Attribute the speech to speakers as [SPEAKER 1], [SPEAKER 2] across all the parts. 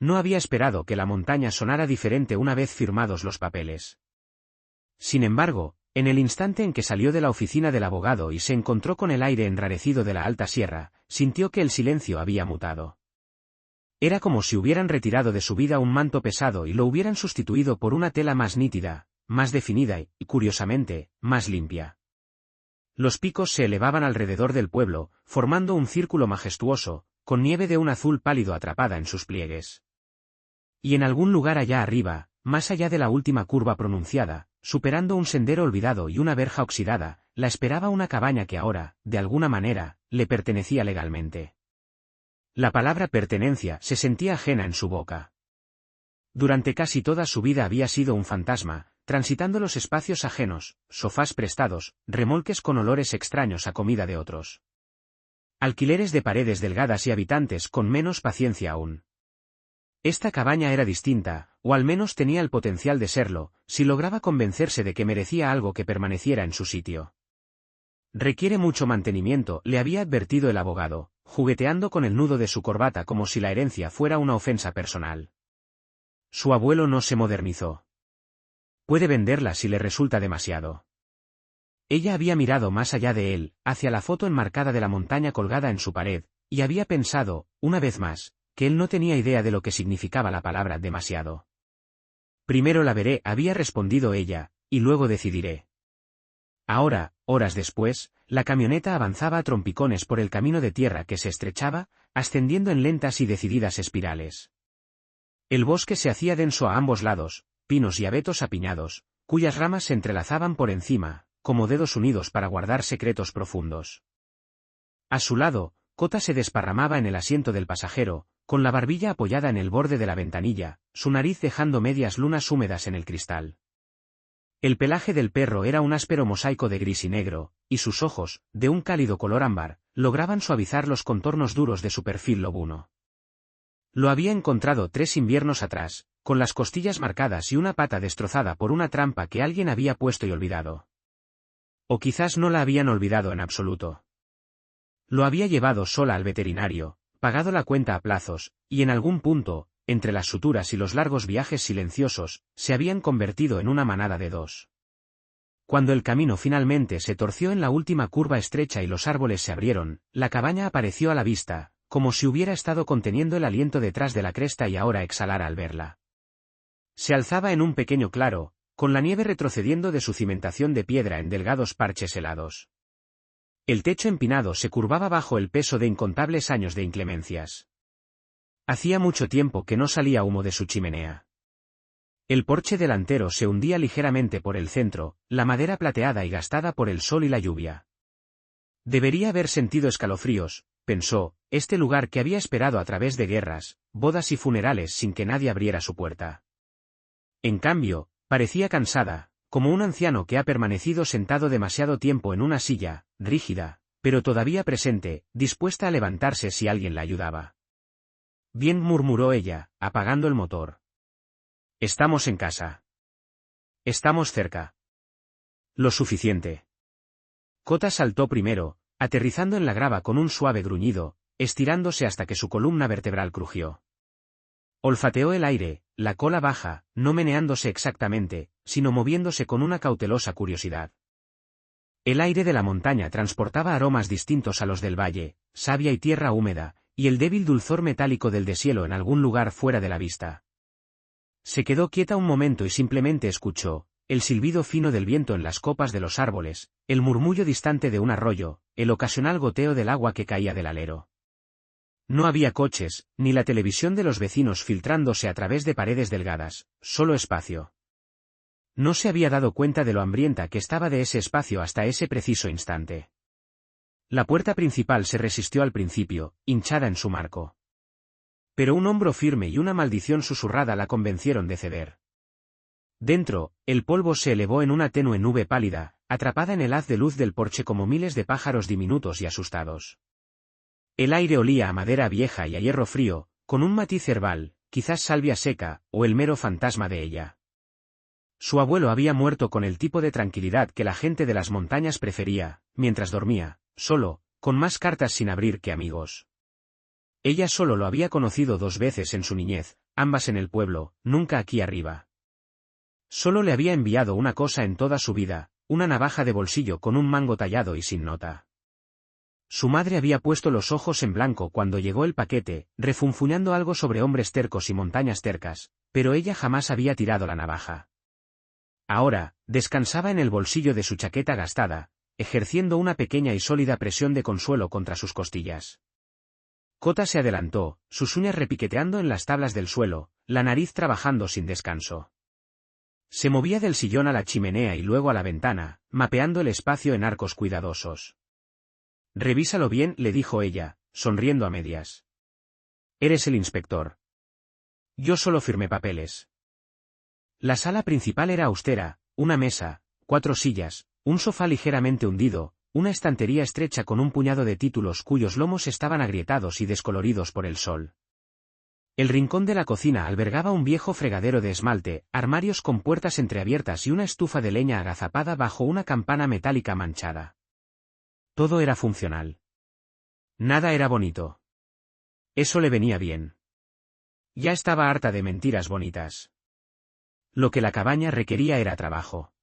[SPEAKER 1] No había esperado que la montaña sonara diferente una vez firmados los papeles. Sin embargo, en el instante en que salió de la oficina del abogado y se encontró con el aire enrarecido de la alta sierra, sintió que el silencio había mutado. Era como si hubieran retirado de su vida un manto pesado y lo hubieran sustituido por una tela más nítida, más definida y, curiosamente, más limpia. Los picos se elevaban alrededor del pueblo, formando un círculo majestuoso, con nieve de un azul pálido atrapada en sus pliegues. Y en algún lugar allá arriba, más allá de la última curva pronunciada, superando un sendero olvidado y una verja oxidada, la esperaba una cabaña que ahora, de alguna manera, le pertenecía legalmente. La palabra pertenencia se sentía ajena en su boca. Durante casi toda su vida había sido un fantasma, transitando los espacios ajenos, sofás prestados, remolques con olores extraños a comida de otros. Alquileres de paredes delgadas y habitantes con menos paciencia aún. Esta cabaña era distinta, o al menos tenía el potencial de serlo, si lograba convencerse de que merecía algo que permaneciera en su sitio. Requiere mucho mantenimiento, le había advertido el abogado, jugueteando con el nudo de su corbata como si la herencia fuera una ofensa personal. Su abuelo no se modernizó. Puede venderla si le resulta demasiado. Ella había mirado más allá de él, hacia la foto enmarcada de la montaña colgada en su pared, y había pensado, una vez más, que él no tenía idea de lo que significaba la palabra demasiado. Primero la veré, había respondido ella, y luego decidiré. Ahora, horas después, la camioneta avanzaba a trompicones por el camino de tierra que se estrechaba, ascendiendo en lentas y decididas espirales. El bosque se hacía denso a ambos lados, pinos y abetos apiñados, cuyas ramas se entrelazaban por encima, como dedos unidos para guardar secretos profundos. A su lado, Kota se desparramaba en el asiento del pasajero, con la barbilla apoyada en el borde de la ventanilla, su nariz dejando medias lunas húmedas en el cristal. El pelaje del perro era un áspero mosaico de gris y negro, y sus ojos, de un cálido color ámbar, lograban suavizar los contornos duros de su perfil lobuno. Lo había encontrado 3 inviernos atrás, con las costillas marcadas y una pata destrozada por una trampa que alguien había puesto y olvidado. O quizás no la habían olvidado en absoluto. Lo había llevado sola al veterinario, pagado la cuenta a plazos, y en algún punto, entre las suturas y los largos viajes silenciosos, se habían convertido en una manada de 2. Cuando el camino finalmente se torció en la última curva estrecha y los árboles se abrieron, la cabaña apareció a la vista, como si hubiera estado conteniendo el aliento detrás de la cresta y ahora exhalara al verla. Se alzaba en un pequeño claro, con la nieve retrocediendo de su cimentación de piedra en delgados parches helados. El techo empinado se curvaba bajo el peso de incontables años de inclemencias. Hacía mucho tiempo que no salía humo de su chimenea. El porche delantero se hundía ligeramente por el centro, la madera plateada y gastada por el sol y la lluvia. Debería haber sentido escalofríos, pensó, este lugar que había esperado a través de guerras, bodas y funerales sin que nadie abriera su puerta. En cambio, parecía cansada, como un anciano que ha permanecido sentado demasiado tiempo en una silla, rígida, pero todavía presente, dispuesta a levantarse si alguien la ayudaba. Bien, murmuró ella, apagando el motor. Estamos en casa. Estamos cerca. Lo suficiente. Kota saltó primero, aterrizando en la grava con un suave gruñido, estirándose hasta que su columna vertebral crujió. Olfateó el aire, la cola baja, no meneándose exactamente, sino moviéndose con una cautelosa curiosidad. El aire de la montaña transportaba aromas distintos a los del valle, savia y tierra húmeda, y el débil dulzor metálico del deshielo en algún lugar fuera de la vista. Se quedó quieta un momento y simplemente escuchó, el silbido fino del viento en las copas de los árboles, el murmullo distante de un arroyo, el ocasional goteo del agua que caía del alero. No había coches, ni la televisión de los vecinos filtrándose a través de paredes delgadas, solo espacio. No se había dado cuenta de lo hambrienta que estaba de ese espacio hasta ese preciso instante. La puerta principal se resistió al principio, hinchada en su marco. Pero un hombro firme y una maldición susurrada la convencieron de ceder. Dentro, el polvo se elevó en una tenue nube pálida, atrapada en el haz de luz del porche como miles de pájaros diminutos y asustados. El aire olía a madera vieja y a hierro frío, con un matiz herbal, quizás salvia seca, o el mero fantasma de ella. Su abuelo había muerto con el tipo de tranquilidad que la gente de las montañas prefería, mientras dormía, solo, con más cartas sin abrir que amigos. Ella solo lo había conocido 2 veces en su niñez, ambas en el pueblo, nunca aquí arriba. Solo le había enviado una cosa en toda su vida, una navaja de bolsillo con un mango tallado y sin nota. Su madre había puesto los ojos en blanco cuando llegó el paquete, refunfuñando algo sobre hombres tercos y montañas tercas, pero ella jamás había tirado la navaja. Ahora, descansaba en el bolsillo de su chaqueta gastada, ejerciendo una pequeña y sólida presión de consuelo contra sus costillas. Kota se adelantó, sus uñas repiqueteando en las tablas del suelo, la nariz trabajando sin descanso. Se movía del sillón a la chimenea y luego a la ventana, mapeando el espacio en arcos cuidadosos. «Revísalo bien», le dijo ella, sonriendo a medias. «Eres el inspector. Yo solo firmé papeles». La sala principal era austera, una mesa, 4 sillas, un sofá ligeramente hundido, una estantería estrecha con un puñado de títulos cuyos lomos estaban agrietados y descoloridos por el sol. El rincón de la cocina albergaba un viejo fregadero de esmalte, armarios con puertas entreabiertas y una estufa de leña agazapada bajo una campana metálica manchada. Todo era funcional. Nada era bonito. Eso le venía bien. Ya estaba harta de mentiras bonitas. Lo que la cabaña requería era trabajo.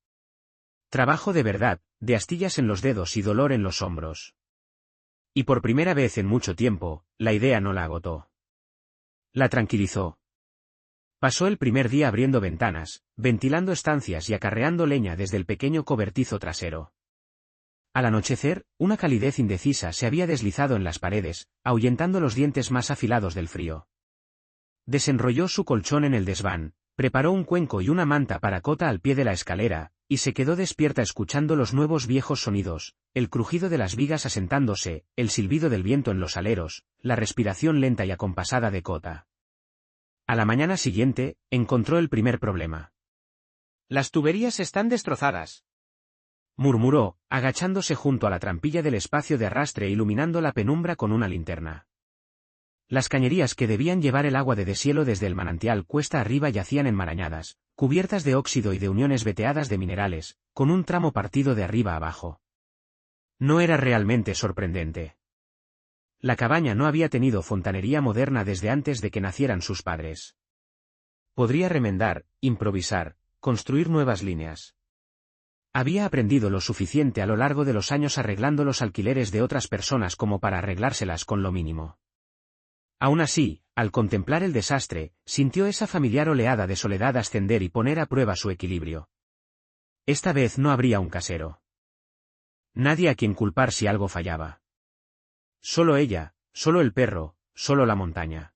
[SPEAKER 1] Trabajo de verdad, de astillas en los dedos y dolor en los hombros. Y por primera vez en mucho tiempo, la idea no la agotó. La tranquilizó. Pasó el primer día abriendo ventanas, ventilando estancias y acarreando leña desde el pequeño cobertizo trasero. Al anochecer, una calidez indecisa se había deslizado en las paredes, ahuyentando los dientes más afilados del frío. Desenrolló su colchón en el desván, preparó un cuenco y una manta para Kota al pie de la escalera, y se quedó despierta escuchando los nuevos viejos sonidos, el crujido de las vigas asentándose, el silbido del viento en los aleros, la respiración lenta y acompasada de Kota. A la mañana siguiente, encontró el primer problema. «Las tuberías están destrozadas», murmuró, agachándose junto a la trampilla del espacio de arrastre e iluminando la penumbra con una linterna. Las cañerías que debían llevar el agua de deshielo desde el manantial cuesta arriba yacían enmarañadas, cubiertas de óxido y de uniones veteadas de minerales, con un tramo partido de arriba abajo. No era realmente sorprendente. La cabaña no había tenido fontanería moderna desde antes de que nacieran sus padres. Podría remendar, improvisar, construir nuevas líneas. Había aprendido lo suficiente a lo largo de los años arreglando los alquileres de otras personas como para arreglárselas con lo mínimo. Aún así, al contemplar el desastre, sintió esa familiar oleada de soledad ascender y poner a prueba su equilibrio. Esta vez no habría un casero. Nadie a quien culpar si algo fallaba. Solo ella, solo el perro, solo la montaña.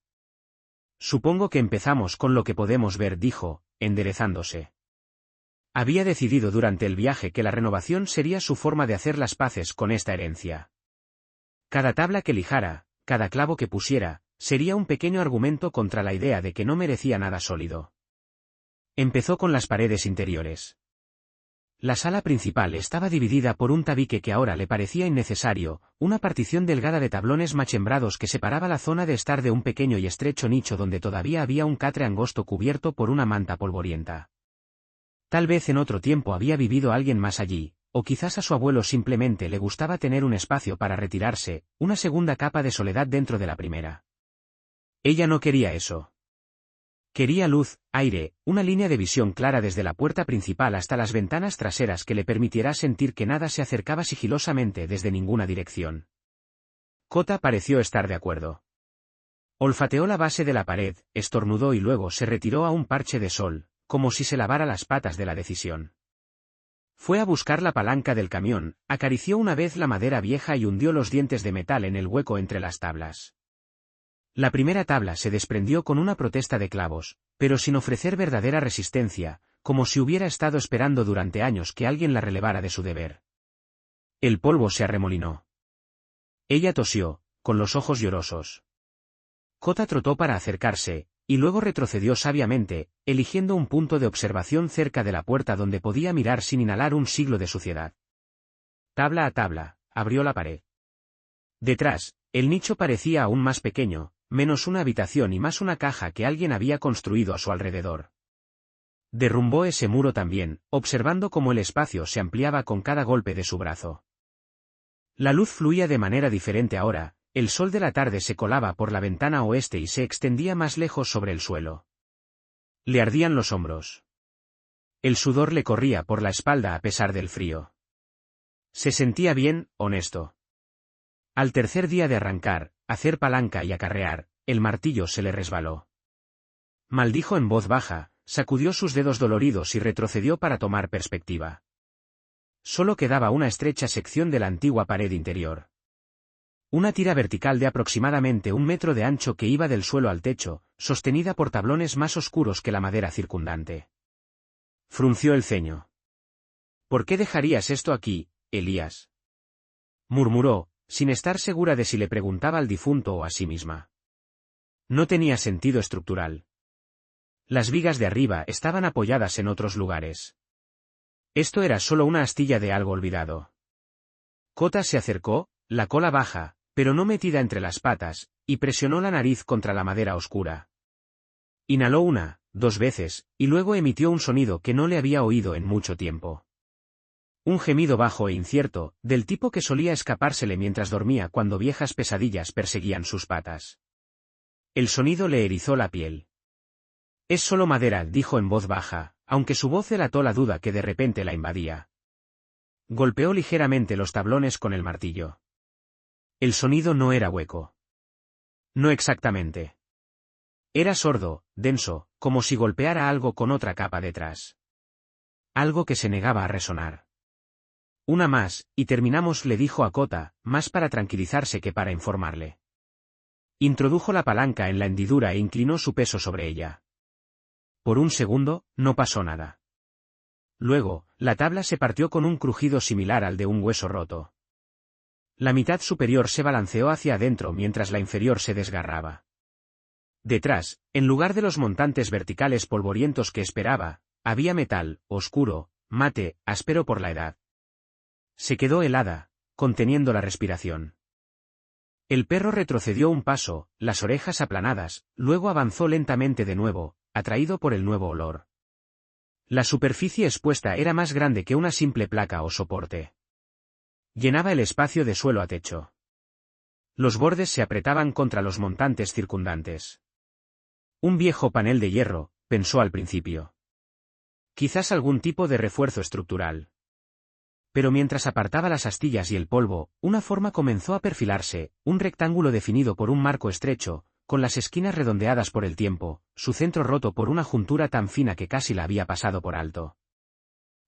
[SPEAKER 1] Supongo que empezamos con lo que podemos ver, dijo, enderezándose. Había decidido durante el viaje que la renovación sería su forma de hacer las paces con esta herencia. Cada tabla que lijara, cada clavo que pusiera, sería un pequeño argumento contra la idea de que no merecía nada sólido. Empezó con las paredes interiores. La sala principal estaba dividida por un tabique que ahora le parecía innecesario, una partición delgada de tablones machembrados que separaba la zona de estar de un pequeño y estrecho nicho donde todavía había un catre angosto cubierto por una manta polvorienta. Tal vez en otro tiempo había vivido alguien más allí, o quizás a su abuelo simplemente le gustaba tener un espacio para retirarse, una segunda capa de soledad dentro de la primera. Ella no quería eso. Quería luz, aire, una línea de visión clara desde la puerta principal hasta las ventanas traseras que le permitiera sentir que nada se acercaba sigilosamente desde ninguna dirección. Kota pareció estar de acuerdo. Olfateó la base de la pared, estornudó y luego se retiró a un parche de sol, como si se lavara las patas de la decisión. Fue a buscar la palanca del camión, acarició una vez la madera vieja y hundió los dientes de metal en el hueco entre las tablas. La primera tabla se desprendió con una protesta de clavos, pero sin ofrecer verdadera resistencia, como si hubiera estado esperando durante años que alguien la relevara de su deber. El polvo se arremolinó. Ella tosió, con los ojos llorosos. Kota trotó para acercarse, y luego retrocedió sabiamente, eligiendo un punto de observación cerca de la puerta donde podía mirar sin inhalar un siglo de suciedad. Tabla a tabla, abrió la pared. Detrás, el nicho parecía aún más pequeño, menos una habitación y más una caja que alguien había construido a su alrededor. Derrumbó ese muro también, observando cómo el espacio se ampliaba con cada golpe de su brazo. La luz fluía de manera diferente ahora, El sol de la tarde se colaba por la ventana oeste y se extendía más lejos sobre el suelo. Le ardían los hombros. El sudor le corría por la espalda a pesar del frío. Se sentía bien, honesto. Al tercer día de arrancar, hacer palanca y acarrear, el martillo se le resbaló. Maldijo en voz baja, sacudió sus dedos doloridos y retrocedió para tomar perspectiva. Solo quedaba una estrecha sección de la antigua pared interior. Una tira vertical de aproximadamente 1 metro de ancho que iba del suelo al techo, sostenida por tablones más oscuros que la madera circundante. Frunció el ceño. ¿Por qué dejarías esto aquí, Elías?, murmuró, sin estar segura de si le preguntaba al difunto o a sí misma. No tenía sentido estructural. Las vigas de arriba estaban apoyadas en otros lugares. Esto era solo una astilla de algo olvidado. Kota se acercó, la cola baja, pero no metida entre las patas, y presionó la nariz contra la madera oscura. Inhaló 1, 2 veces, y luego emitió un sonido que no le había oído en mucho tiempo. Un gemido bajo e incierto, del tipo que solía escapársele mientras dormía cuando viejas pesadillas perseguían sus patas. El sonido le erizó la piel. Es solo madera, dijo en voz baja, aunque su voz delató la duda que de repente la invadía. Golpeó ligeramente los tablones con el martillo. El sonido no era hueco. No exactamente. Era sordo, denso, como si golpeara algo con otra capa detrás. Algo que se negaba a resonar. Una más, y terminamos, le dijo a Kota, más para tranquilizarse que para informarle. Introdujo la palanca en la hendidura e inclinó su peso sobre ella. Por un segundo, no pasó nada. Luego, la tabla se partió con un crujido similar al de un hueso roto. La mitad superior se balanceó hacia adentro mientras la inferior se desgarraba. Detrás, en lugar de los montantes verticales polvorientos que esperaba, había metal, oscuro, mate, áspero por la edad. Se quedó helada, conteniendo la respiración. El perro retrocedió un paso, las orejas aplanadas, luego avanzó lentamente de nuevo, atraído por el nuevo olor. La superficie expuesta era más grande que una simple placa o soporte. Llenaba el espacio de suelo a techo. Los bordes se apretaban contra los montantes circundantes. Un viejo panel de hierro, pensó al principio. Quizás algún tipo de refuerzo estructural. Pero mientras apartaba las astillas y el polvo, una forma comenzó a perfilarse, un rectángulo definido por un marco estrecho, con las esquinas redondeadas por el tiempo, su centro roto por una juntura tan fina que casi la había pasado por alto.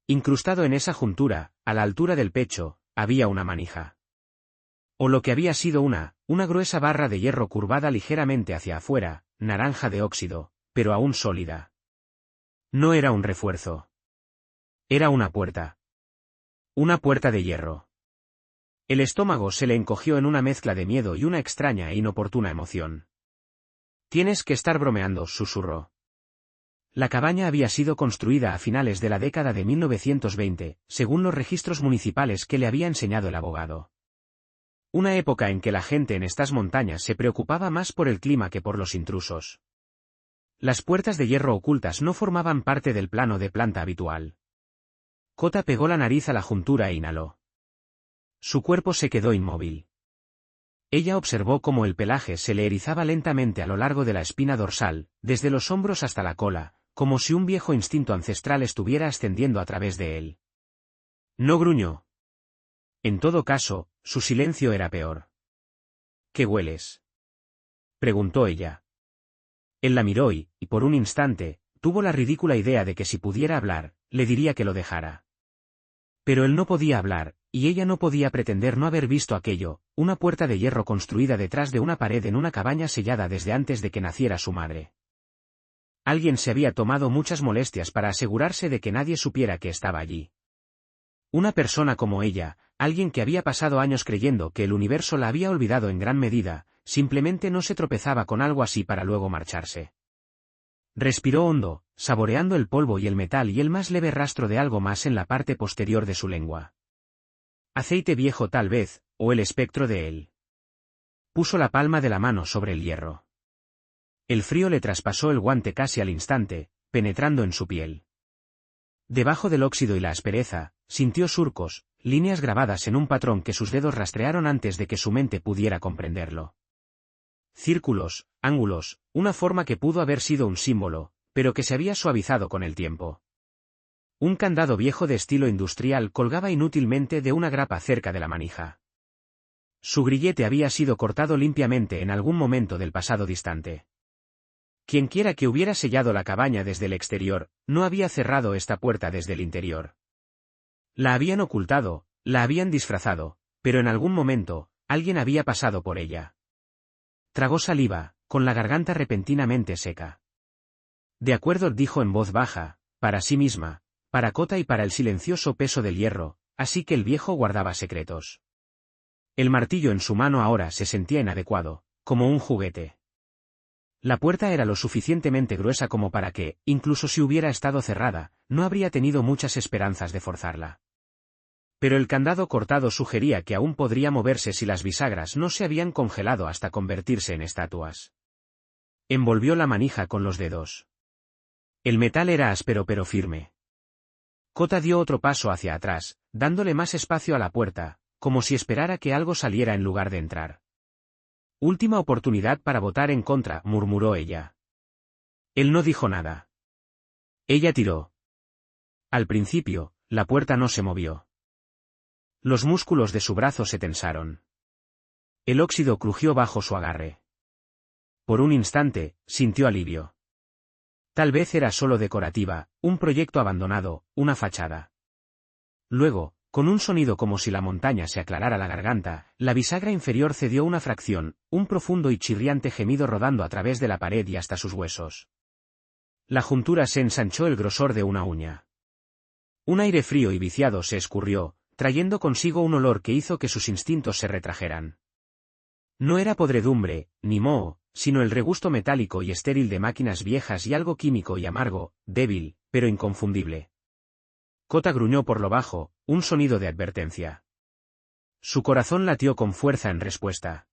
[SPEAKER 1] Incrustado en esa juntura, a la altura del pecho, había una manija. O lo que había sido una gruesa barra de hierro curvada ligeramente hacia afuera, naranja de óxido, pero aún sólida. No era un refuerzo. Era una puerta. Una puerta de hierro. El estómago se le encogió en una mezcla de miedo y una extraña e inoportuna emoción. Tienes que estar bromeando, susurró. La cabaña había sido construida a finales de la década de 1920, según los registros municipales que le había enseñado el abogado. Una época en que la gente en estas montañas se preocupaba más por el clima que por los intrusos. Las puertas de hierro ocultas no formaban parte del plano de planta habitual. Kota pegó la nariz a la juntura e inhaló. Su cuerpo se quedó inmóvil. Ella observó cómo el pelaje se le erizaba lentamente a lo largo de la espina dorsal, desde los hombros hasta la cola, como si un viejo instinto ancestral estuviera ascendiendo a través de él. No gruñó. En todo caso, su silencio era peor. ¿Qué hueles?, preguntó ella. Él la miró y, por un instante, tuvo la ridícula idea de que si pudiera hablar, le diría que lo dejara. Pero él no podía hablar, y ella no podía pretender no haber visto aquello, una puerta de hierro construida detrás de una pared en una cabaña sellada desde antes de que naciera su madre. Alguien se había tomado muchas molestias para asegurarse de que nadie supiera que estaba allí. Una persona como ella, alguien que había pasado años creyendo que el universo la había olvidado en gran medida, simplemente no se tropezaba con algo así para luego marcharse. Respiró hondo, saboreando el polvo y el metal y el más leve rastro de algo más en la parte posterior de su lengua. Aceite viejo tal vez, o el espectro de él. Puso la palma de la mano sobre el hierro. El frío le traspasó el guante casi al instante, penetrando en su piel. Debajo del óxido y la aspereza, sintió surcos, líneas grabadas en un patrón que sus dedos rastrearon antes de que su mente pudiera comprenderlo. Círculos, ángulos, una forma que pudo haber sido un símbolo, pero que se había suavizado con el tiempo. Un candado viejo de estilo industrial colgaba inútilmente de una grapa cerca de la manija. Su grillete había sido cortado limpiamente en algún momento del pasado distante. Quienquiera que hubiera sellado la cabaña desde el exterior, no había cerrado esta puerta desde el interior. La habían ocultado, la habían disfrazado, pero en algún momento, alguien había pasado por ella. Tragó saliva, con la garganta repentinamente seca. De acuerdo, dijo en voz baja, para sí misma, para Kota y para el silencioso peso del hierro, así que el viejo guardaba secretos. El martillo en su mano ahora se sentía inadecuado, como un juguete. La puerta era lo suficientemente gruesa como para que, incluso si hubiera estado cerrada, no habría tenido muchas esperanzas de forzarla. Pero el candado cortado sugería que aún podría moverse si las bisagras no se habían congelado hasta convertirse en estatuas. Envolvió la manija con los dedos. El metal era áspero pero firme. Kota dio otro paso hacia atrás, dándole más espacio a la puerta, como si esperara que algo saliera en lugar de entrar. Última oportunidad para votar en contra, murmuró ella. Él no dijo nada. Ella tiró. Al principio, la puerta no se movió. Los músculos de su brazo se tensaron. El óxido crujió bajo su agarre. Por un instante, sintió alivio. Tal vez era solo decorativa, un proyecto abandonado, una fachada. Luego, con un sonido como si la montaña se aclarara la garganta, la bisagra inferior cedió una fracción, un profundo y chirriante gemido rodando a través de la pared y hasta sus huesos. La juntura se ensanchó el grosor de una uña. Un aire frío y viciado se escurrió, trayendo consigo un olor que hizo que sus instintos se retrajeran. No era podredumbre, ni moho, sino el regusto metálico y estéril de máquinas viejas y algo químico y amargo, débil, pero inconfundible. Kota gruñó por lo bajo, un sonido de advertencia. Su corazón latió con fuerza en respuesta.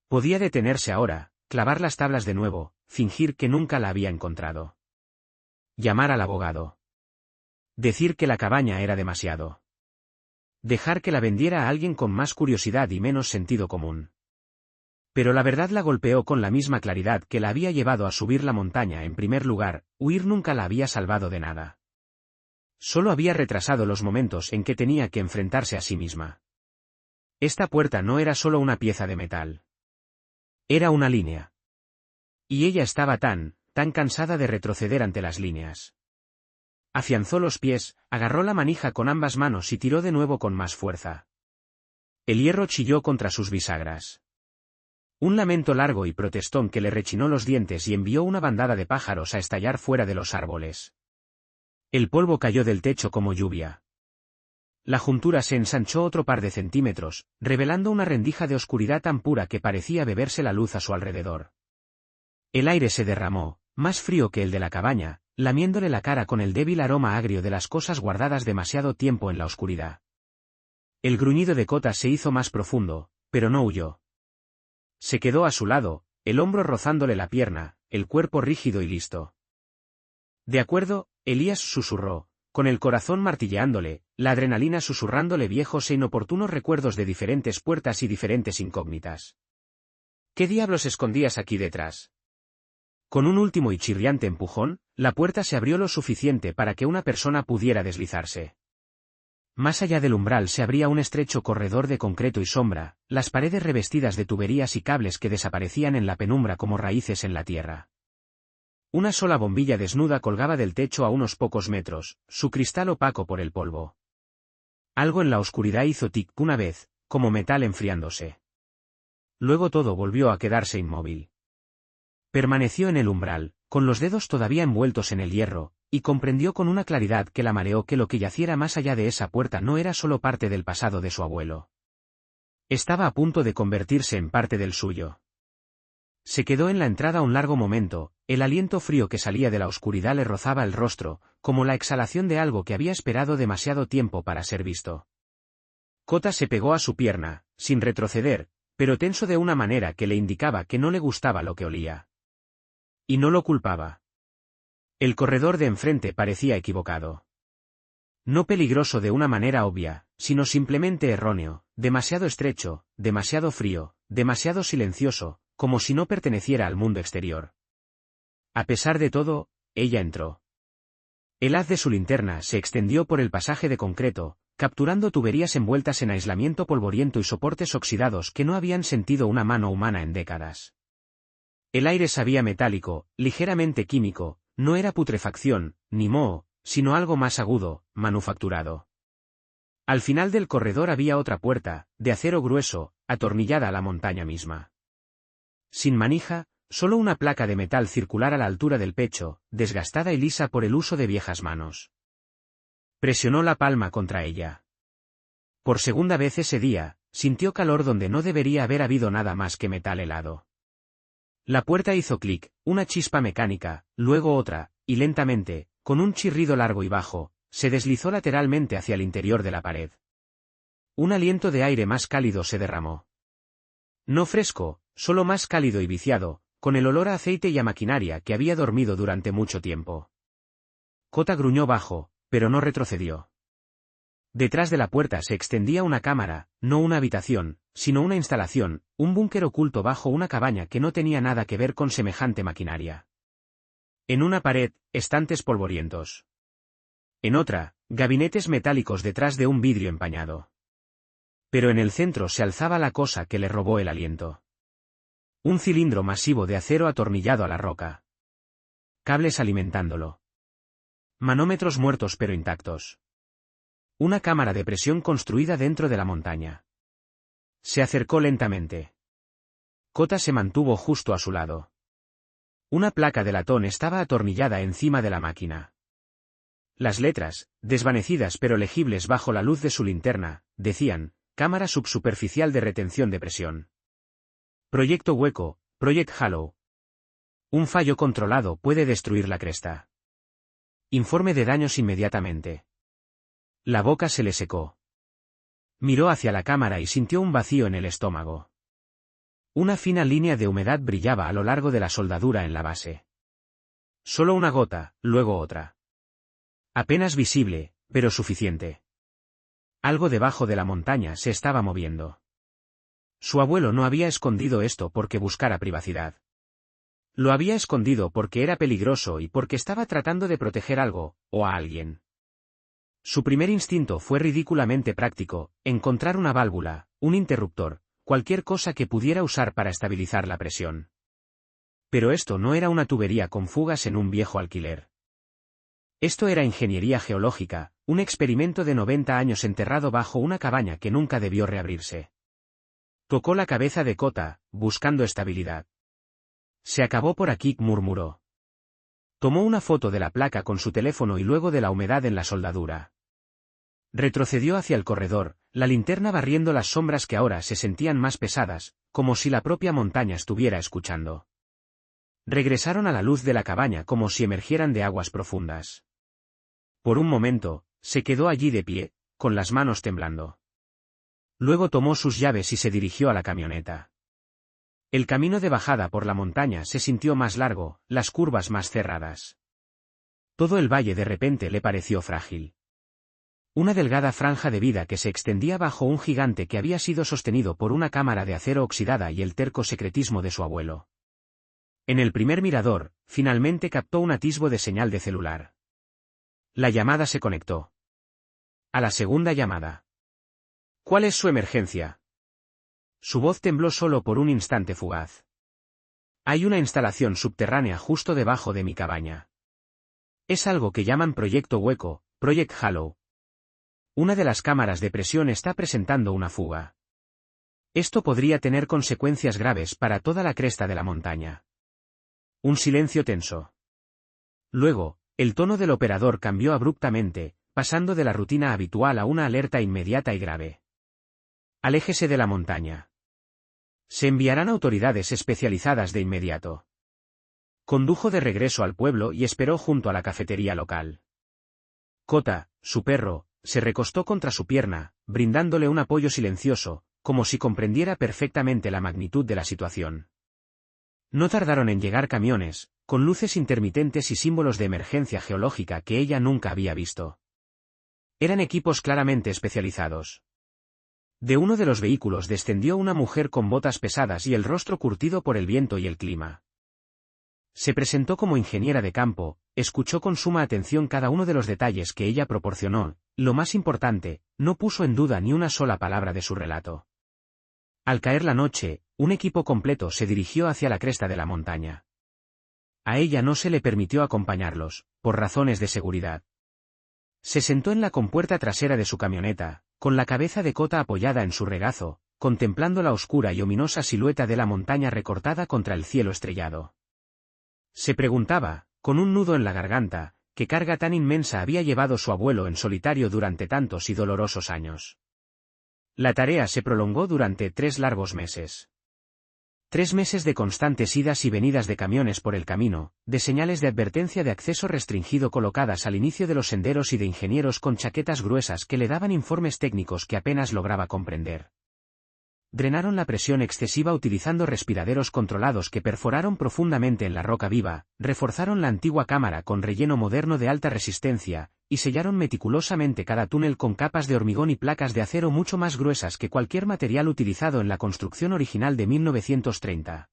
[SPEAKER 1] Podía detenerse ahora, clavar las tablas de nuevo, fingir que nunca la había encontrado. Llamar al abogado. Decir que la cabaña era demasiado. Dejar que la vendiera a alguien con más curiosidad y menos sentido común. Pero la verdad la golpeó con la misma claridad que la había llevado a subir la montaña en primer lugar, huir nunca la había salvado de nada. Solo había retrasado los momentos en que tenía que enfrentarse a sí misma. Esta puerta no era solo una pieza de metal. Era una línea. Y ella estaba tan cansada de retroceder ante las líneas. Afianzó los pies, agarró la manija con ambas manos y tiró de nuevo con más fuerza. El hierro chilló contra sus bisagras. Un lamento largo y protestón que le rechinó los dientes y envió una bandada de pájaros a estallar fuera de los árboles. El polvo cayó del techo como lluvia. La juntura se ensanchó otro par de centímetros, revelando una rendija de oscuridad tan pura que parecía beberse la luz a su alrededor. El aire se derramó, más frío que el de la cabaña, lamiéndole la cara con el débil aroma agrio de las cosas guardadas demasiado tiempo en la oscuridad. El gruñido de Kota se hizo más profundo, pero no huyó. Se quedó a su lado, el hombro rozándole la pierna, el cuerpo rígido y listo. De acuerdo, Elías susurró, con el corazón martilleándole, la adrenalina susurrándole viejos e inoportunos recuerdos de diferentes puertas y diferentes incógnitas. ¿Qué diablos escondías aquí detrás? Con un último y chirriante empujón, la puerta se abrió lo suficiente para que una persona pudiera deslizarse. Más allá del umbral se abría un estrecho corredor de concreto y sombra, las paredes revestidas de tuberías y cables que desaparecían en la penumbra como raíces en la tierra. Una sola bombilla desnuda colgaba del techo a unos pocos metros, su cristal opaco por el polvo. Algo en la oscuridad hizo tic una vez, como metal enfriándose. Luego todo volvió a quedarse inmóvil. Permaneció en el umbral, con los dedos todavía envueltos en el hierro, y comprendió con una claridad que la mareó que lo que yaciera más allá de esa puerta no era solo parte del pasado de su abuelo. Estaba a punto de convertirse en parte del suyo. Se quedó en la entrada un largo momento, el aliento frío que salía de la oscuridad le rozaba el rostro, como la exhalación de algo que había esperado demasiado tiempo para ser visto. Kota se pegó a su pierna, sin retroceder, pero tenso de una manera que le indicaba que no le gustaba lo que olía. Y no lo culpaba. El corredor de enfrente parecía equivocado. No peligroso de una manera obvia, sino simplemente erróneo, demasiado estrecho, demasiado frío, demasiado silencioso, como si no perteneciera al mundo exterior. A pesar de todo, ella entró. El haz de su linterna se extendió por el pasaje de concreto, capturando tuberías envueltas en aislamiento polvoriento y soportes oxidados que no habían sentido una mano humana en décadas. El aire sabía metálico, ligeramente químico, no era putrefacción, ni moho, sino algo más agudo, manufacturado. Al final del corredor había otra puerta, de acero grueso, atornillada a la montaña misma. Sin manija, solo una placa de metal circular a la altura del pecho, desgastada y lisa por el uso de viejas manos. Presionó la palma contra ella. Por segunda vez ese día, sintió calor donde no debería haber habido nada más que metal helado. La puerta hizo clic, una chispa mecánica, luego otra, y lentamente, con un chirrido largo y bajo, se deslizó lateralmente hacia el interior de la pared. Un aliento de aire más cálido se derramó. No fresco, solo más cálido y viciado, con el olor a aceite y a maquinaria que había dormido durante mucho tiempo. Kota gruñó bajo, pero no retrocedió. Detrás de la puerta se extendía una cámara, no una habitación, sino una instalación, un búnker oculto bajo una cabaña que no tenía nada que ver con semejante maquinaria. En una pared, estantes polvorientos. En otra, gabinetes metálicos detrás de un vidrio empañado. Pero en el centro se alzaba la cosa que le robó el aliento. Un cilindro masivo de acero atornillado a la roca. Cables alimentándolo. Manómetros muertos pero intactos. Una cámara de presión construida dentro de la montaña. Se acercó lentamente. Kota se mantuvo justo a su lado. Una placa de latón estaba atornillada encima de la máquina. Las letras, desvanecidas pero legibles bajo la luz de su linterna, decían, Cámara subsuperficial de retención de presión. Proyecto hueco, Project Hollow. Un fallo controlado puede destruir la cresta. Informe de daños inmediatamente. La boca se le secó. Miró hacia la cámara y sintió un vacío en el estómago. Una fina línea de humedad brillaba a lo largo de la soldadura en la base. Solo una gota, luego otra. Apenas visible, pero suficiente. Algo debajo de la montaña se estaba moviendo. Su abuelo no había escondido esto porque buscara privacidad. Lo había escondido porque era peligroso y porque estaba tratando de proteger algo, o a alguien. Su primer instinto fue ridículamente práctico, encontrar una válvula, un interruptor, cualquier cosa que pudiera usar para estabilizar la presión. Pero esto no era una tubería con fugas en un viejo alquiler. Esto era ingeniería geológica, un experimento de 90 años enterrado bajo una cabaña que nunca debió reabrirse. Tocó la cabeza de Kota, buscando estabilidad. Se acabó por aquí, murmuró. Tomó una foto de la placa con su teléfono y luego de la humedad en la soldadura. Retrocedió hacia el corredor, la linterna barriendo las sombras que ahora se sentían más pesadas, como si la propia montaña estuviera escuchando. Regresaron a la luz de la cabaña como si emergieran de aguas profundas. Por un momento, se quedó allí de pie, con las manos temblando. Luego tomó sus llaves y se dirigió a la camioneta. El camino de bajada por la montaña se sintió más largo, las curvas más cerradas. Todo el valle de repente le pareció frágil. Una delgada franja de vida que se extendía bajo un gigante que había sido sostenido por una cámara de acero oxidada y el terco secretismo de su abuelo. En el primer mirador, finalmente captó un atisbo de señal de celular. La llamada se conectó. A la segunda llamada. ¿Cuál es su emergencia? Su voz tembló solo por un instante fugaz. Hay una instalación subterránea justo debajo de mi cabaña. Es algo que llaman Proyecto Hueco, Project Hollow. Una de las cámaras de presión está presentando una fuga. Esto podría tener consecuencias graves para toda la cresta de la montaña. Un silencio tenso. Luego, el tono del operador cambió abruptamente, pasando de la rutina habitual a una alerta inmediata y grave. Aléjese de la montaña. Se enviarán autoridades especializadas de inmediato. Condujo de regreso al pueblo y esperó junto a la cafetería local. Kota, su perro, se recostó contra su pierna, brindándole un apoyo silencioso, como si comprendiera perfectamente la magnitud de la situación. No tardaron en llegar camiones, con luces intermitentes y símbolos de emergencia geológica que ella nunca había visto. Eran equipos claramente especializados. De uno de los vehículos descendió una mujer con botas pesadas y el rostro curtido por el viento y el clima. Se presentó como ingeniera de campo, escuchó con suma atención cada uno de los detalles que ella proporcionó, lo más importante, no puso en duda ni una sola palabra de su relato. Al caer la noche, un equipo completo se dirigió hacia la cresta de la montaña. A ella no se le permitió acompañarlos, por razones de seguridad. Se sentó en la compuerta trasera de su camioneta, con la cabeza de Kota apoyada en su regazo, contemplando la oscura y ominosa silueta de la montaña recortada contra el cielo estrellado. Se preguntaba, con un nudo en la garganta, qué carga tan inmensa había llevado su abuelo en solitario durante tantos y dolorosos años. La tarea se prolongó durante 3 largos meses. 3 meses de constantes idas y venidas de camiones por el camino, de señales de advertencia de acceso restringido colocadas al inicio de los senderos y de ingenieros con chaquetas gruesas que le daban informes técnicos que apenas lograba comprender. Drenaron la presión excesiva utilizando respiraderos controlados que perforaron profundamente en la roca viva, reforzaron la antigua cámara con relleno moderno de alta resistencia, y sellaron meticulosamente cada túnel con capas de hormigón y placas de acero mucho más gruesas que cualquier material utilizado en la construcción original de 1930.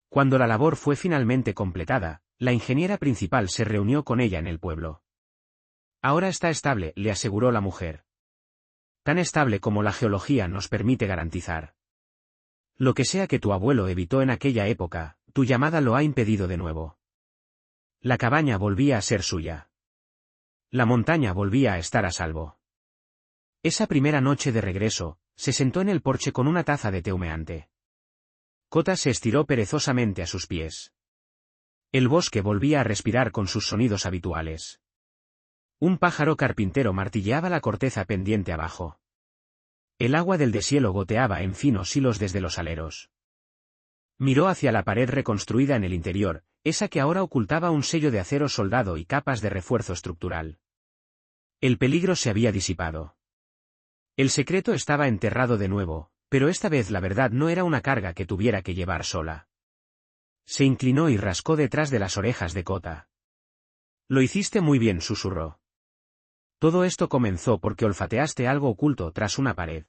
[SPEAKER 1] Cuando la labor fue finalmente completada, la ingeniera principal se reunió con ella en el pueblo. Ahora está estable, le aseguró la mujer. Tan estable como la geología nos permite garantizar. Lo que sea que tu abuelo evitó en aquella época, tu llamada lo ha impedido de nuevo. La cabaña volvía a ser suya. La montaña volvía a estar a salvo. Esa primera noche de regreso, se sentó en el porche con una taza de té humeante. Kota se estiró perezosamente a sus pies. El bosque volvía a respirar con sus sonidos habituales. Un pájaro carpintero martilleaba la corteza pendiente abajo. El agua del deshielo goteaba en finos hilos desde los aleros. Miró hacia la pared reconstruida en el interior, esa que ahora ocultaba un sello de acero soldado y capas de refuerzo estructural. El peligro se había disipado. El secreto estaba enterrado de nuevo, pero esta vez la verdad no era una carga que tuviera que llevar sola. Se inclinó y rascó detrás de las orejas de Kota. Lo hiciste muy bien, susurró. Todo esto comenzó porque olfateaste algo oculto tras una pared.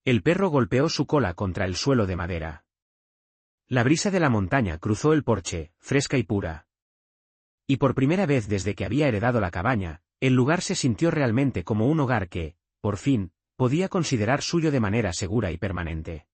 [SPEAKER 1] El perro golpeó su cola contra el suelo de madera. La brisa de la montaña cruzó el porche, fresca y pura. Y por primera vez desde que había heredado la cabaña, el lugar se sintió realmente como un hogar que, por fin, podía considerar suyo de manera segura y permanente.